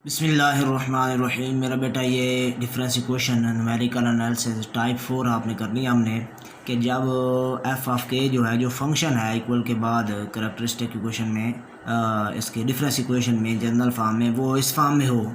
बिस्मिल्लाहिर्रहमानिर्रहीम। मेरा बेटा ये difference equation numerical analysis type 4 आपने करनी है हमने कि जब एफ ऑफ के जो है जो फंक्शन है इक्वल के बाद करैक्टरिस्टिक इक्वेशन में इसके डिफरेंस इक्वेशन में जनरल फॉर्म में वो इस फॉर्म में हो।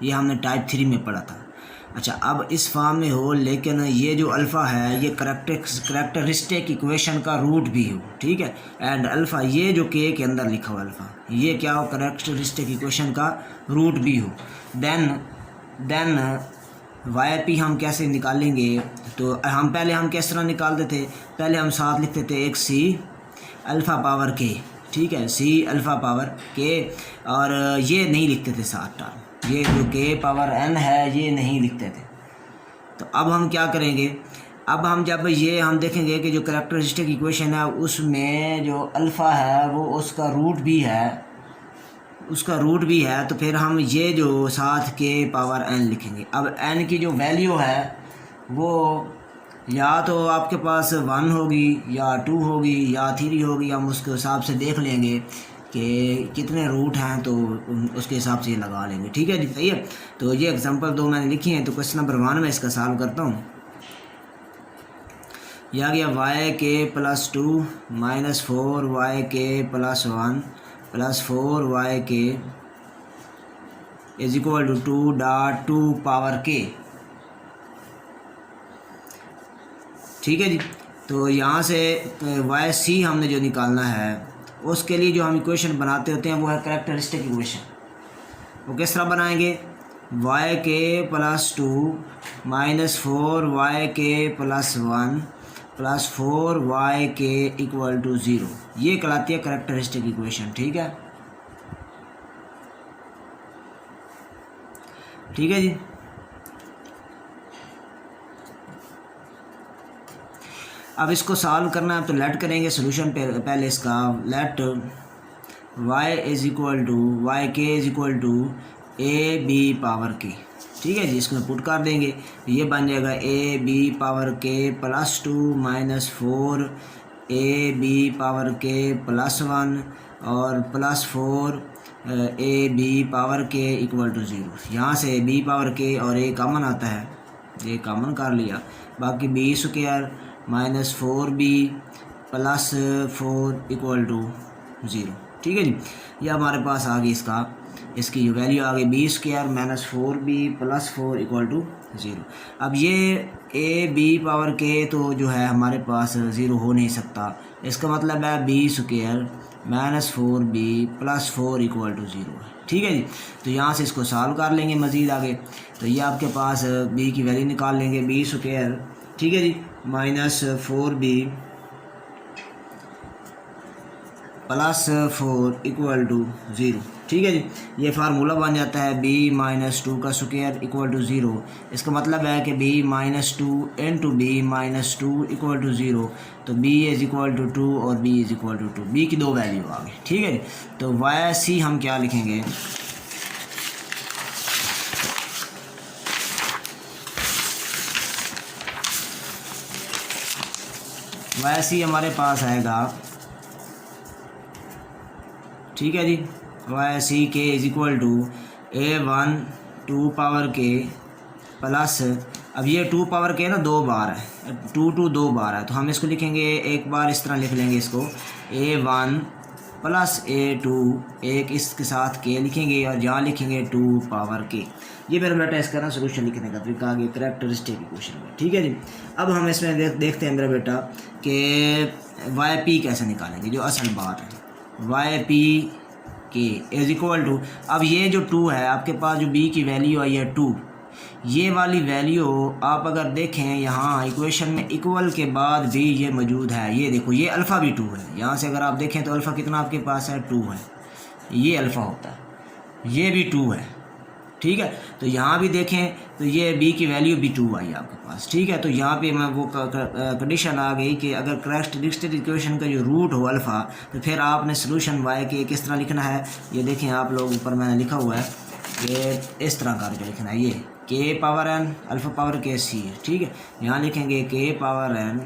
ये हमने टाइप 3 में पढ़ा था। अच्छा, अब इस फॉर्म में हो लेकिन ये जो अल्फ़ा है ये करैक्टरिस्टिक इक्वेशन का रूट भी हो, ठीक है। एंड अल्फ़ा ये जो के अंदर लिखा हुआ अल्फ़ा ये क्या हो, करैक्टरिस्टिक इक्वेशन का रूट भी हो। देन वाई पी हम कैसे निकालेंगे, तो हम किस तरह निकालते थे, पहले हम साथ लिखते थे एक सी अल्फ़ा पावर के, ठीक है, सी अल्फ़ा पावर के, और ये नहीं लिखते थे साथ टर्म, ये जो के पावर एन है ये नहीं लिखते थे। तो अब हम क्या करेंगे, अब हम जब ये हम देखेंगे कि जो करैक्टरिस्टिक इक्वेशन है उसमें जो अल्फ़ा है वो उसका रूट भी है, तो फिर हम ये जो साथ के पावर एन लिखेंगे। अब एन की जो वैल्यू है वो या तो आपके पास 1 होगी या 2 होगी या 3 होगी, हम उसके हिसाब से देख लेंगे कि कितने रूट हैं तो उसके हिसाब से ये लगा लेंगे, ठीक है जी, सही है। तो ये एग्जांपल 2 मैंने लिखी हैं। तो क्वेश्चन नंबर 1 में इसका सॉल्व करता हूँ। यह आ गया Y k plus 2 minus 4 y k plus 1 plus 4 y के is equal to 2 power K, ठीक है जी। तो यहाँ से वाई सी हमने जो निकालना है उसके लिए जो हम इक्वेशन बनाते होते हैं वो है करैक्टरिस्टिक इक्वेशन। वो किस तरह बनाएंगे, y k plus 2 minus 4 y k plus 1 plus 4 y के इक्वल टू 0, ये कहलाती है करैक्टरिस्टिक इक्वेशन, ठीक है, ठीक है जी। अब इसको सॉल्व करना है तो लेट करेंगे सोल्यूशन पे। पहले इसका let y is equal to Y के is equal to A B power K, ठीक है जी। इसको पुट कर देंगे, ये बन जाएगा a B power k plus 2 minus 4 a B power k plus 1 और plus 4 a B power k equal to 0। यहाँ से बी पावर के और ए कॉमन आता है, ये कॉमन कर लिया, बाकी b square minus 4b plus 4 equal to 0, ठीक है जी। ये हमारे पास आ गई इसकी जो वैल्यू आ गई b square minus 4b plus 4 equal to 0। अब ये ए बी पावर के तो जो है हमारे पास 0 हो नहीं सकता, इसका मतलब है b square minus 4b plus 4 equal to 0 है, ठीक है जी। तो यहाँ से इसको सॉल्व कर लेंगे मज़ीद आगे। तो ये आपके पास b की वैल्यू निकाल लेंगे, बी स्क्वायर, ठीक है जी, minus 4b plus 4 equal to 0, ठीक है जी। ये फार्मूला बन जाता है b माइनस 2 का स्क्वायर इक्वल टू 0। इसका मतलब है कि b minus 2 into b minus 2 equal to 0, तो b इज इक्वल टू 2 और b is equal to 2, b की 2 वैल्यू आ गई, ठीक है जी। तो वाई सी हम क्या लिखेंगे, वाई सी हमारे पास आएगा, ठीक है जी, y c k is equal to A1 2 power k plus, अब ये 2 पावर के ना 2 बार है, 2 बार है, तो हम इसको लिखेंगे एक बार इस तरह लिख लेंगे इसको A1 प्लस A2, एक इसके साथ के लिखेंगे और यहाँ लिखेंगे 2 पावर के। ये मेरा बेटा इसका ना सोल्यूशन लिखने का तरीका आगे करैक्टरिस्टिक इक्वेशन में, ठीक है जी। अब हम इसमें देखते हैं मेरा बेटा कि वाई पी कैसे निकालेंगे, जो असल बात है Y p k is equal to, अब ये जो 2 है आपके पास, जो बी की वैल्यू आई है 2, ये वाली वैल्यू आप अगर देखें यहाँ इक्वेशन में इक्वल के बाद भी ये मौजूद है, ये देखो ये अल्फ़ा भी 2 है, यहाँ से अगर आप देखें तो अल्फ़ा कितना आपके पास है 2 है, ये अल्फ़ा होता है, ये भी 2 है, ठीक है। तो यहाँ भी देखें तो ये b की वैल्यू भी 2 आई आपके पास, ठीक है। तो यहाँ पे मैं वो कंडीशन आ गई कि अगर करैक्टरिस्टिक इक्वेशन का जो रूट हो अल्फ़ा, तो फिर आपने सोल्यूशन y के किस तरह लिखना है, ये देखें आप लोग ऊपर मैंने लिखा हुआ है, ये इस तरह करके लिखना है, ये के power n alpha power k सी है, ठीक है। यहाँ लिखेंगे के power n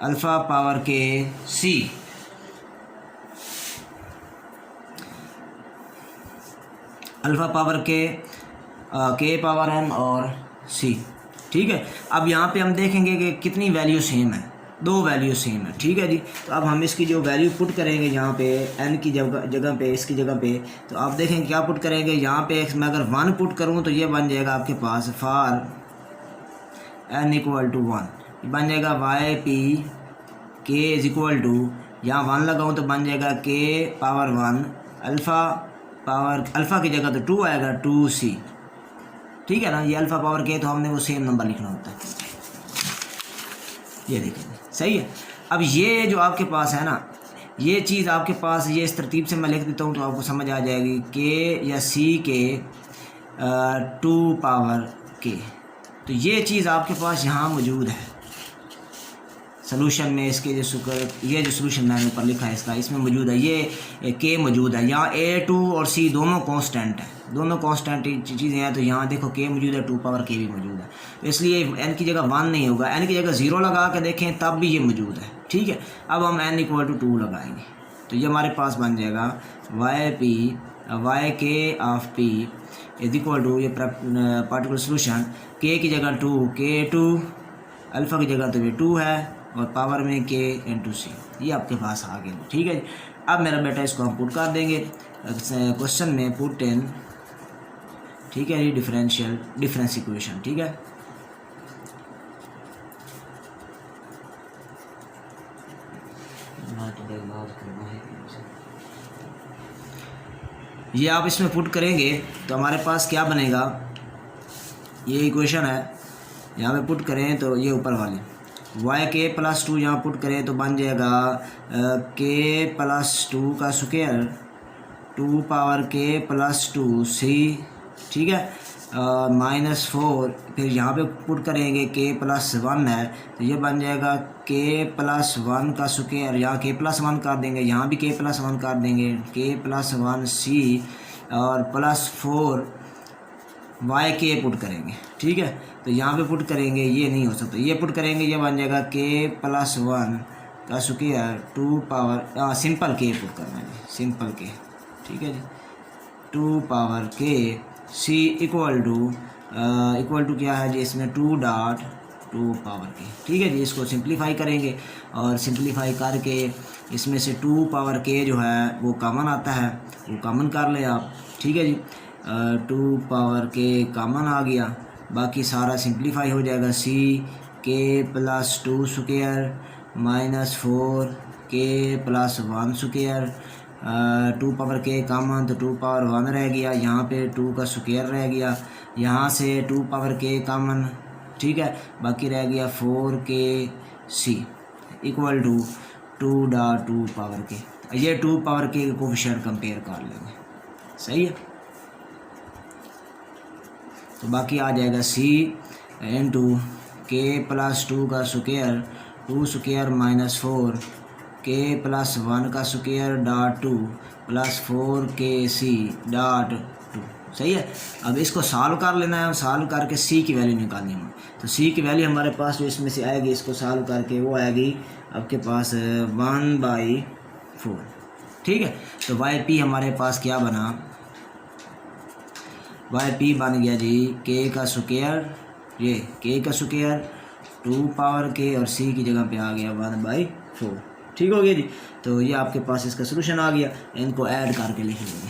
alpha power k सी, अल्फ़ा पावर के पावर m और c। ठीक है, अब यहाँ पे हम देखेंगे कि कितनी वैल्यू सेम है, दो वैल्यू सेम है। ठीक है जी, तो अब हम इसकी जो वैल्यू पुट करेंगे यहाँ पे n की जगह पे, इसकी जगह पे, तो आप देखेंगे क्या पुट करेंगे। यहाँ पे मैं अगर 1 पुट करूँ तो ये बन जाएगा आपके पास फॉर n इक्वल टू 1, बन जाएगा Y p k is equal to, यहाँ 1 लगाऊँ तो बन जाएगा k पावर 1 अल्फ़ा की जगह तो 2 आएगा 2c। ठीक है ना, ये अल्फ़ा पावर के तो हमने वो सेम नंबर लिखना होता है। ये देखिए सही है। अब ये जो आपके पास है ना, ये चीज़ आपके पास, ये इस तरतीब से मैं लिख देता हूँ तो आपको समझ आ जाएगी। के या सी के 2 पावर के, तो ये चीज़ आपके पास यहाँ मौजूद है सोल्यूशन में। इसके ये जो सोल्यूशन मैंने ऊपर लिखा है इसका, इसमें मौजूद है, ये के मौजूद है। यहाँ A2 और C दोनों कांस्टेंट है, दोनों कांस्टेंट चीज़ें हैं। तो यहाँ देखो के मौजूद है, 2 पावर के भी मौजूद है, तो इसलिए n की जगह 1 नहीं होगा, n की जगह 0 लगा के देखें तब भी ये मौजूद है। ठीक है, अब हम n इक्वल टू 2 लगाएंगे तो ये हमारे पास बन जाएगा y k of p is equal to, ये पार्टिकुलर सोल्यूशन, के की जगह 2, K2 अल्फ़ा की जगह तो ये 2 है और पावर में के इंटू सी, ये आपके पास आ गया। ठीक है, अब मेरा बेटा इसको हम पुट कर देंगे क्वेश्चन में, पुट इन। ठीक है, ये डिफरेंस इक्वेशन। ठीक है, ये आप इसमें पुट करेंगे तो हमारे पास क्या बनेगा, ये इक्वेशन है, यहाँ पे पुट करें तो ये ऊपर वाले वाई के प्लस 2 यहाँ पुट करें तो बन जाएगा के प्लस 2 का स्क्वायर 2 पावर के प्लस 2 सी। ठीक है, -4, फिर यहाँ पे पुट करेंगे के प्लस 1 है तो ये बन जाएगा के प्लस 1 का स्क्वायर, यहाँ के प्लस 1 कर देंगे, यहाँ भी के प्लस 1 कर देंगे, के प्लस 1 सी और प्लस 4 वाई के पुट करेंगे। ठीक है, तो यहाँ पे पुट करेंगे, ये नहीं हो सकता, ये पुट करेंगे, ये बन जाएगा के प्लस 1 का स्क्वायर 2 पावर, सिंपल के पुट करना है, सिंपल के। ठीक है जी, 2 power k C equal to क्या है जी, इसमें 2 पावर के। ठीक है जी, इसको सिंप्लीफाई करेंगे और सिंप्लीफाई करके इसमें से 2 पावर के जो है वो कॉमन आता है, वो कॉमन कर लें आप। ठीक है जी, 2 पावर के कॉमन आ गया, बाकी सारा सिंप्लीफाई हो जाएगा। सी के प्लस 2 स्क्वायर -4 के प्लस 1 स्क्वायर, 2 पावर के कॉमन तो 2 पावर 1 रह गया, यहाँ पे 2 का स्क्वायर रह गया, यहाँ से 2 पावर के कॉमन। ठीक है, बाकी रह गया 4 के सी इक्वल टू 2 पावर के, ये 2 पावर के कोफिशिएंट कंपेयर कर लेंगे। सही है, तो बाकी आ जाएगा सी इंटू के प्लस 2 का स्क्वायर 2 स्क्वायर -4 के प्लस 1 का स्क्वायर डॉट 2 प्लस 4 के सी डॉट 2। सही है, अब इसको सॉल्व कर लेना है, सॉल्व करके सी की वैल्यू निकालनी है। तो सी की वैल्यू हमारे पास जो इसमें से आएगी, इसको सॉल्व करके वो आएगी आपके पास 1/4। ठीक है, तो वाई पी हमारे पास क्या बना, वाई पी बन गया जी के का स्क्वायर, ये के का स्क्वायर 2 पावर के और सी की जगह पे आ गया 1/4। ठीक हो गया जी, तो ये आपके पास इसका सोल्यूशन आ गया, इनको ऐड करके लिख लेंगे।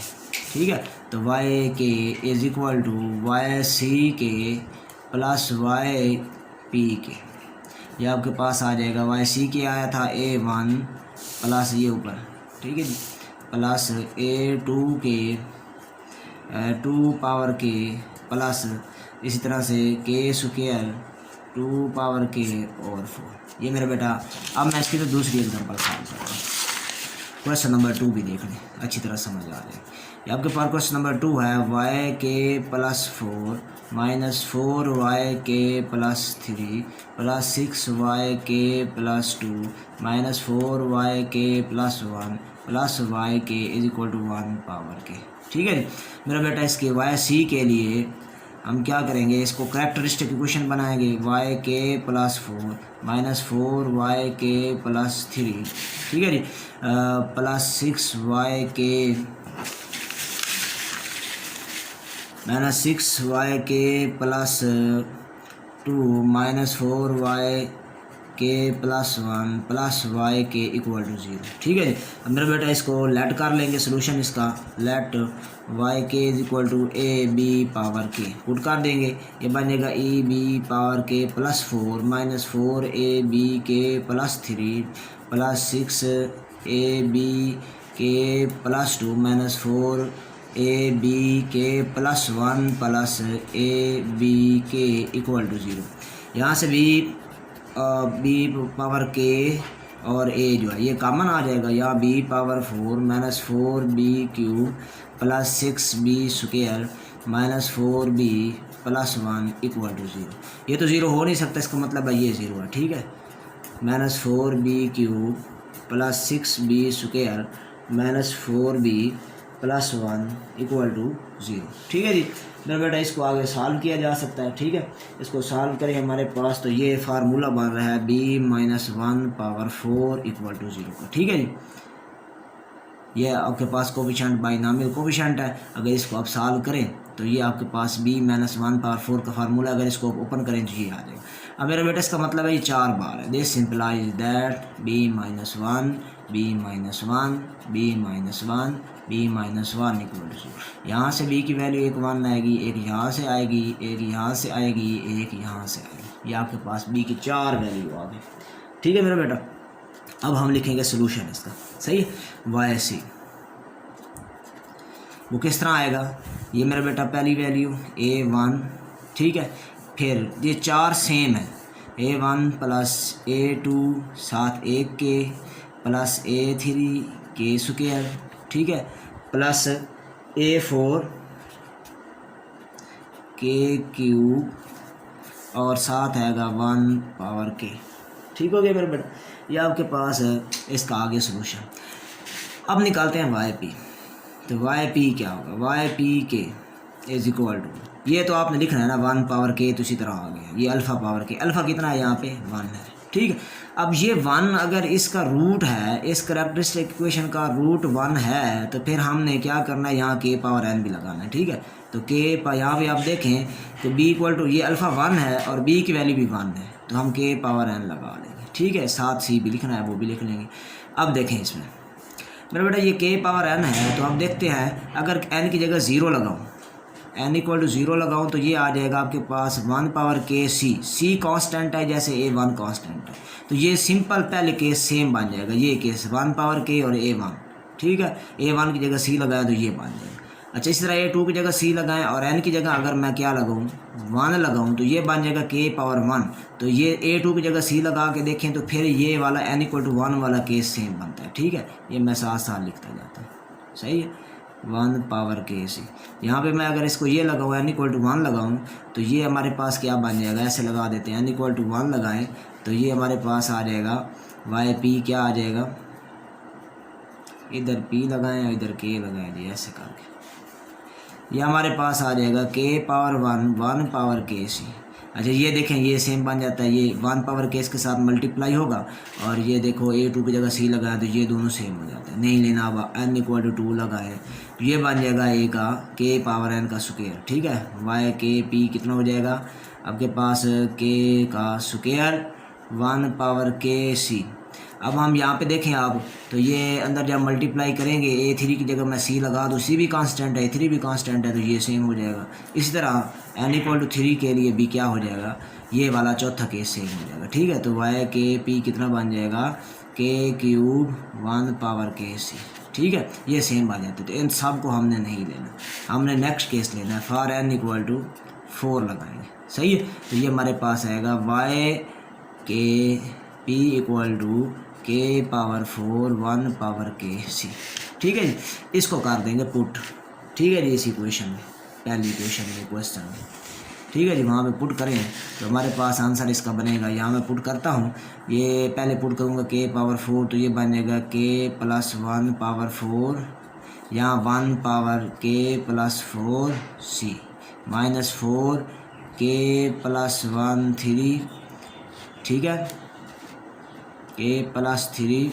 ठीक है, तो वाई के is equal to y c k plus y p के, ये आपके पास आ जाएगा। वाई सी के आया था A1 प्लस ये ऊपर, ठीक है जी, प्लस A2 के 2 पावर के प्लस इसी तरह से के स्क्वायर 2 पावर के और 4। ये मेरा बेटा, अब मैं इसकी तो दूसरी एग्जांपल सॉल्व करता हूँ। क्वेश्चन नंबर 2 भी देख लें, अच्छी तरह समझ आ जाए। ये आपके पास क्वेश्चन नंबर 2 है, Y k plus 4 -4 y k plus 3 plus 6 y k plus 2 -4 y k plus 1 plus Y के is equal to 1 power K. ठीक है जी, मेरा बेटा इसके वाई सी के लिए हम क्या करेंगे, इसको कैरेक्टरिस्टिक इक्वेशन बनाएंगे। Y k plus 4 -4 y k plus 3, ठीक है जी, plus 6 y k -6yk plus 2 -4yk plus 1 plus yk equal to 0। ठीक है जी। अब मेरा बेटा इसको लेट कर लेंगे सोल्यूशन इसका। Let yk is equal to A B power k put कर देंगे। ये बन जाएगा a B power k plus 4 -4 a b k plus 3 plus 6 a b k plus 2 -4 a b k plus 1 plus a b k equal to 0। यहाँ से B power के और ए जो है ये कॉमन आ जाएगा। यहाँ b power 4 -4 b cube plus 6 b square -4 b plus 1 equal to 0। ये तो 0 हो नहीं सकता, इसका मतलब है ये 0 है। ठीक है, -4 b cube plus 6 b square -4 b plus 1 equal to 0। ठीक है जी। मेरा बेटा इसको आगे सॉल्व किया जा सकता है। ठीक है, इसको सॉल्व करें हमारे पास तो ये फार्मूला बन रहा है b-1 पावर 4 इक्वल टू 0 का। ठीक है जी। ये आपके पास कोफिशिएंट बाइनॉमियल कोफिशिएंट है। अगर इसको आप सॉल्व करें तो ये आपके पास b-1 पावर 4 का फार्मूला, अगर इसको ओपन करें तो ये आ जाएगा। अब मेरा बेटा इसका मतलब है ये 4 बार है। This simplifies that b-1 b-1 b-1 b-1 equal to 0। यहाँ से b की वैल्यू एक 1 आएगी, एक यहाँ से आएगी, एक यहाँ से आएगी, एक यहाँ से आएगी। ये आपके पास b की 4 वैल्यू आ गई। ठीक है मेरा बेटा। अब हम लिखेंगे सोल्यूशन इसका। सही है, वाई सी वो किस तरह आएगा। ये मेरा बेटा पहली वैल्यू a1। ठीक है, फिर ये 4 सेम है, a1 प्लस a2 साथ एक के प्लस a3 के स्क्वायर। ठीक है, प्लस a4 के क्यूब और साथ आएगा 1 पावर के। ठीक हो गया मेरे बेटा। ये आपके पास है इसका आगे सोल्यूशन। अब निकालते हैं वाई पी। तो वाई पी क्या होगा, Y p k is equal to, ये तो आपने लिखना है ना 1 पावर के, तो इसी तरह आ गया। ये अल्फ़ा पावर के, अल्फ़ा कितना है यहाँ पे 1 है। ठीक है, अब ये 1 अगर इसका रूट है, इस कैरेक्टरिस्टिक इक्वेशन का रूट 1 है, तो फिर हमने क्या करना है, यहाँ के पावर n भी लगाना है। ठीक है, तो के यहाँ पे आप देखें तो b इक्वल टू, ये अल्फ़ा 1 है और b की वैल्यू भी 1 है, तो हम के पावर n लगा लेंगे। ठीक है, साथ सी भी लिखना है वो भी लिख लेंगे। अब देखें इसमें मेरा बेटा ये के पावर n है, तो आप देखते हैं अगर n की जगह 0 लगाऊँ, n इक्वल टू 0 लगाऊँ तो ये आ जाएगा आपके पास 1 पावर के सी कांस्टेंट है जैसे a1 कांस्टेंट है, तो ये सिंपल पहले केस सेम बन जाएगा। ये केस 1 पावर के और a1। ठीक है, a1 की जगह c लगाएं तो ये बन जाएगा। अच्छा, इस तरह a2 की जगह c लगाएं और n की जगह अगर मैं क्या लगाऊं 1 लगाऊं तो ये बन जाएगा k पावर 1। तो ये a2 की जगह c लगा के देखें तो फिर ये वाला n इक्वल टू 1 वाला केस सेम बनता है। ठीक है, ये मैं साथ साथ लिखता जाता हूँ। सही है, 1 पावर के सी। यहाँ पे मैं अगर इसको ये लगाऊँ n इक्वल टू 1 लगाऊँ तो ये हमारे पास क्या बन जाएगा, ऐसे लगा देते हैं n इक्वल टू 1 लगाएं तो ये हमारे पास आ जाएगा वाई पी क्या आ जाएगा, इधर p लगाएं और इधर k लगाएं जी, ऐसे करके ये हमारे पास आ जाएगा k पावर 1 पावर के सी। अच्छा, ये देखें ये सेम बन जाता है, ये 1 पावर के के साथ मल्टीप्लाई होगा और ये देखो a2 की जगह c लगाए तो ये दोनों सेम हो जाते हैं। नहीं लेना, अब n इक्वल टू 2 लगाए तो ये बन जाएगा a का k पावर n का स्क्वायर। ठीक है, वाई के पी कितना हो जाएगा आपके पास k का स्क्वायर 1 पावर के सी। अब हम यहाँ पे देखें आप तो ये अंदर जब मल्टीप्लाई करेंगे a3 की जगह मैं c लगा दूँ, c भी कांस्टेंट है a3 भी कांस्टेंट है, तो ये सेम हो जाएगा। इसी तरह n इक्वल टू 3 के लिए भी क्या हो जाएगा, ये वाला चौथा केस सेम हो जाएगा। ठीक है, तो वाई के पी कितना बन जाएगा k cube 1 power k c. ठीक है, ये सेम बन जाते, तो इन सब को हमने नहीं लेना, हमने नेक्स्ट केस लेना है फॉर n इक्वल टू 4 लगाएंगे। सही है, तो ये हमारे पास आएगा y k p equal to k power 4 1 power k c. ठीक है जी, इसको कर देंगे पुट। ठीक है जी, इस इक्वेशन में, पहली इक्वेशन में क्वेश्चन में। ठीक है जी, वहाँ पे पुट करें तो हमारे पास आंसर इसका बनेगा। यहाँ मैं पुट करता हूँ, ये पहले पुट करूँगा k पावर 4 तो ये बनेगा k प्लस 1 पावर 4, यहाँ 1 power k plus 4 c minus 4 k plus 1 3। ठीक है, k plus 3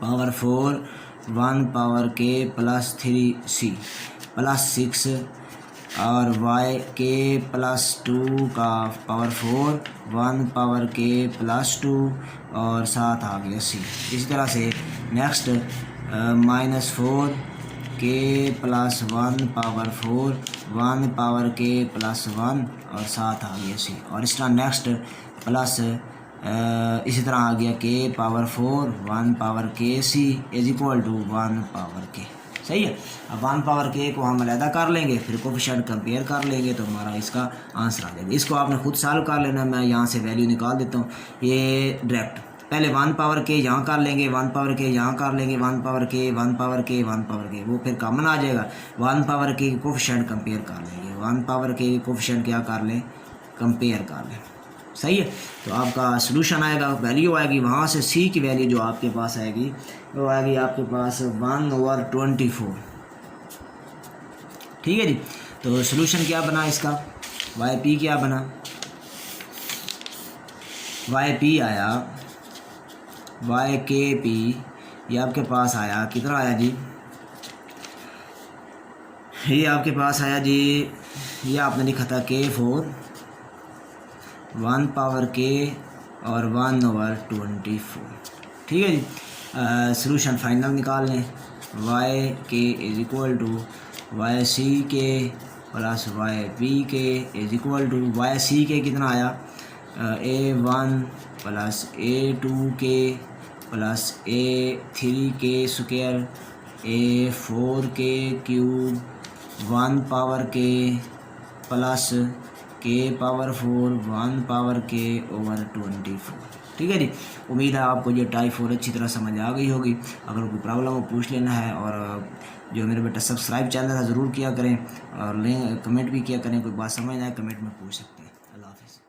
power 4 1 power k plus 3 c plus 6 और वाई के प्लस 2 का पावर 4 1 पावर के प्लस 2 और साथ आ गया सी। इसी तरह से नेक्स्ट -4 के plus 1 power 4 1 power k plus 1 और साथ आ गया सी। और इस तरह नेक्स्ट प्लस इसी तरह आ गया के power 4 1 power k C is equal to 1 power के। सही है। अब 1 पावर के को हम अलहदा कर लेंगे, फिर कोफिशिएंट कंपेयर कर लेंगे तो हमारा इसका आंसर आ जाएगा। इसको आपने खुद सॉल्व कर लेना, मैं यहाँ से वैल्यू निकाल देता हूँ। ये डायरेक्ट पहले 1 पावर के यहाँ कर लेंगे, 1 पावर के यहाँ कर लेंगे, 1 पावर के 1 पावर के 1 पावर के, वो फिर कॉमन आ जाएगा। 1 पावर के कोफिशिएंट कंपेयर कर लेंगे, 1 पावर के कोफिशिएंट क्या कर लें, कंपेयर कर लें। सही है। तो आपका सोल्यूशन आएगा, वैल्यू आएगी वहाँ से सी की वैल्यू जो आपके पास आएगी वो आएगी आपके पास 1/24। ठीक है जी। तो सोल्यूशन क्या बना इसका, वाई पी क्या बना, वाई पी आया वाई के पी, ये आपके पास आया कितना आया जी, ये आपके पास आया जी, ये आपने लिखा था K4 1 पावर के और 1/24। ठीक है जी। सोल्यूशन फाइनल निकाल लें, वाई के is equal to y c k plus y p k is equal to y c k कितना आया, A1 प्लस A2 के प्लस A3 के स्क्वायर A4 के क्यूब 1 पावर के प्लस के पावर 4 1 पावर के ओवर 24। ठीक है जी। उम्मीद है आपको ये टाइप 4 अच्छी तरह समझ आ गई होगी। अगर कोई प्रॉब्लम हो पूछ लेना है, और जो मेरे बेटा सब्सक्राइब चैनल है ज़रूर किया करें, और कमेंट भी किया करें, कोई बात समझ ना आए कमेंट में पूछ सकते हैं। अल्लाह हाफ़िज़।